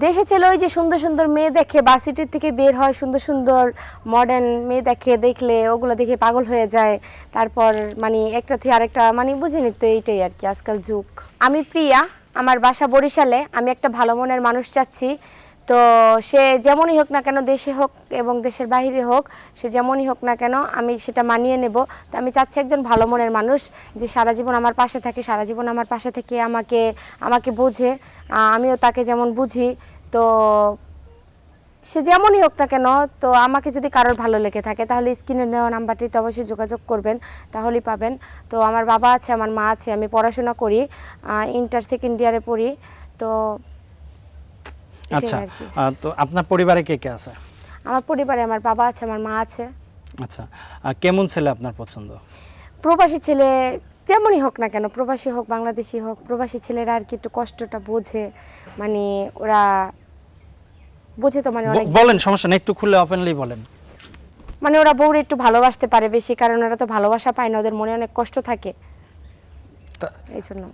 দেশে ছেলে ওই যে সুন্দর সুন্দর মেয়ে দেখে ভার্সিটির থেকে বের হয়, সুন্দর সুন্দর মডার্ন মেয়ে দেখলে ওগুলো দেখে পাগল হয়ে যায়। তারপর মানে একটা থেকে আরেকটা মানে বুঝিনি তো, এইটাই আর কি আজকাল যুগ। আমি প্রিয়া, আমার বাসা বরিশালে। আমি একটা ভালো মনের মানুষ চাচ্ছি। তো সে যেমনই হোক না কেন, দেশে হোক এবং দেশের বাইরে হোক, সে যেমনই হোক না কেন আমি সেটা মানিয়ে নেব। তো আমি চাচ্ছি একজন ভালো মনের মানুষ যে সারা জীবন আমার পাশে থাকে, সারা জীবন আমার পাশে থেকে আমাকে আমাকে বোঝে, আমিও তাকে যেমন বুঝি। তো সে যেমনই হোক না কেন, তো আমাকে যদি কারোর ভালো লেগে থাকে তাহলে স্ক্রিনে দেওয়া নাম্বারটিতে অবশ্যই যোগাযোগ করবেন, তাহলেই পাবেন। তো আমার বাবা আছে, আমার মা আছে, আমি পড়াশোনা করি, ইন্টার সেকেন্ড ইয়ারে পড়ি। তো আচ্ছা, তো আপনার পরিবারে কে কে আছে? আমার পরিবারে আমার বাবা আছে, আমার মা আছে। আচ্ছা, কেমন ছেলে আপনার পছন্দ? প্রবাসী ছেলে যেমনই হোক না কেন, প্রবাসী হোক বাংলাদেশি হোক, প্রবাসী ছেলেরা আর কি একটু কষ্টটা বোঝে, মানে ওরা বোঝে তো, মানে অনেক বলেন, সমস্যা নেই, একটু খুলে ওপেনলি বলেন। মানে ওরা বউরে একটু ভালোবাসতে পারে বেশি, কারণ ওরা তো ভালোবাসা পায় না, ওদের মনে অনেক কষ্ট থাকে, এই জন্য।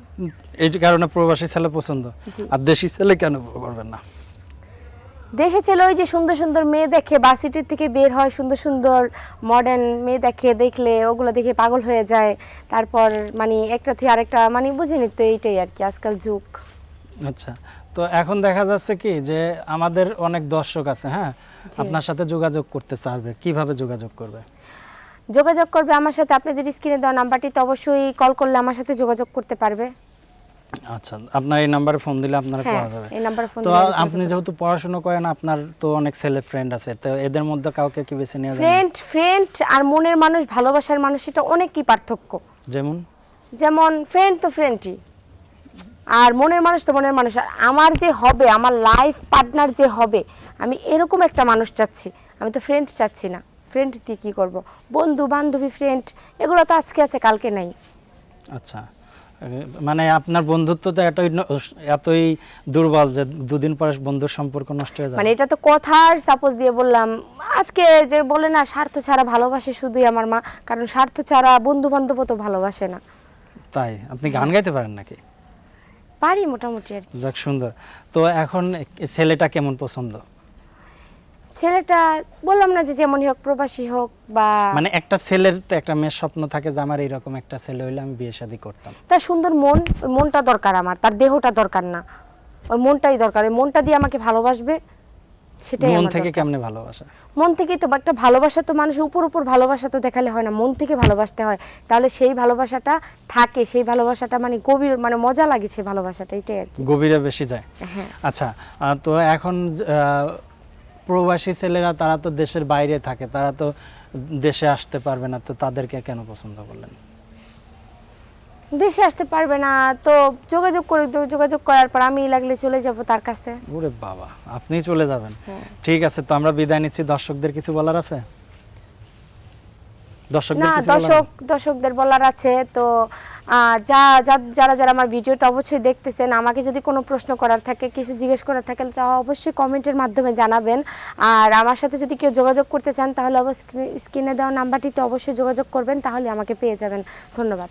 এই যে কারণে প্রবাসী ছেলে পছন্দ। আর দেশি ছেলে কেন করবেন না? দেশে ছেলে ওই যে সুন্দর সুন্দর মেয়ে দেখে ভার্সিটির থেকে বের হয়, সুন্দর সুন্দর মডার্ন মেয়ে দেখলে ওগুলো দেখে পাগল হয়ে যায়। তারপর মানে একটা থেকে আরেকটা মানে বুঝিনি তো, এইটাই আর কি আজকাল যুগ। আচ্ছা, তো এখন দেখা যাচ্ছে কি যে আমাদের অনেক দর্শক আছে, হ্যাঁ, আপনার সাথে যোগাযোগ করতে চাইবে, কিভাবে যোগাযোগ করবে? যোগাযোগ করবে আমার সাথে আপনাদের স্ক্রিনে দেওয়া নাম্বারটিতে অবশ্যই কল করলে আমার সাথে যোগাযোগ করতে পারবে। আচ্ছা, আপনার এই নম্বরে ফোন দিলে আপনারা পাওয়া যাবে। এই নম্বরে ফোন তো দিলে আপনি যেহেতু পড়াশোনা করেন, আপনার তো অনেক ছেলে ফ্রেন্ড আছে, তো এদের মধ্যে কাউকে কি বেছে নেওয়া যাবে? ফ্রেন্ড আর মনের মানুষ, ভালোবাসার মানুষ, এটা অনেকই পার্থক্য। যেমন ফ্রেন্ড তো ফ্রেন্ডই, আর মনের মানুষ তো মনের মানুষ। আর আমার যে হবে, আমার লাইফ পার্টনার যে হবে, আমি এরকম একটা মানুষ চাচ্ছি। আমি তো ফ্রেন্ড চাচ্ছি না। ফ্রেন্ড দিয়ে কী করব? বন্ধু বান্ধবী ফ্রেন্ড এগুলো তো আজকে আছে কালকে নাই। আচ্ছা, মানে আপনার বন্ধুত্ব তো এতই দুর্বল যে দুদিন পরে বন্ধুর সম্পর্ক নষ্ট হয়ে যায়? মানে এটা তো কথার সাপোজ দিয়ে বললাম। আজকে যে বলে না, স্বার্থ ছাড়া ভালোবাসে শুধুই আমার মা, কারণ স্বার্থ ছাড়া বন্ধু বান্ধবও তো ভালোবাসে না। তাই? আপনি গান গাইতে পারেন নাকি? পারি মোটামুটি আর কি। যাক, সুন্দর। তো এখন ছেলেটা কেমন পছন্দ? ছেলেটা বললাম না যে যেমনই হোক, প্রবাসী হোক বা, মানে একটা ছেলের তো একটা মেয়ের স্বপ্ন থাকে যে আমার এরকম একটা ছেলে হইলে আমি বিয়ে শাদী করতাম। তার সুন্দর মন, ওই মনটা দরকার আমার, তার দেহটা দরকার না, ওই মনটাই দরকার। ওই মনটা দিয়ে আমাকে ভালোবাসবে, সেটাই মন আমার থেকে দরকার। কেমনে ভালোবাসা? মন থেকেই তো। একটা ভালোবাসা তো মানুষের উপর ভালোবাসা তো দেখালে হয় না, মন থেকে ভালোবাসতে হয়, তাহলে সেই ভালোবাসাটা থাকে, সেই ভালোবাসাটা মানে গভীর, মানে মজা লাগে সেই ভালোবাসাটা, এটাই আর কি, গভীরে বেশি যায়। হ্যাঁ। আচ্ছা, তো এখন প্রবাসী ছেলেরা তারা তো দেশের বাইরে থাকে, তারা তো দেশে আসতে পারবে না, তো তাদেরকে কেন পছন্দ করলেন? দেশে আসতে পারবে না তো যোগাযোগ করে, যোগাযোগ করার পর আমি লাগলে চলে যাব তার কাছে। ওরে বাবা, আপনি চলে যাবেন? ঠিক আছে, তো আমরা বিদায় নিচ্ছি। দর্শকদের কিছু বলার আছে? দর্শকদের বলার আছে তো, যারা যারা আমার ভিডিওটা অবশ্যই দেখতেছেন, আমাকে যদি কোনো প্রশ্ন করার থাকে, কিছু জিজ্ঞেস করার থাকে, তাহলে অবশ্যই কমেন্টের মাধ্যমে জানাবেন। আর আমার সাথে যদি কেউ যোগাযোগ করতে চান তাহলে অবশ্যই স্ক্রিনে দেওয়া নাম্বারটিতে অবশ্যই যোগাযোগ করবেন, তাহলে আমাকে পেয়ে যাবেন। ধন্যবাদ।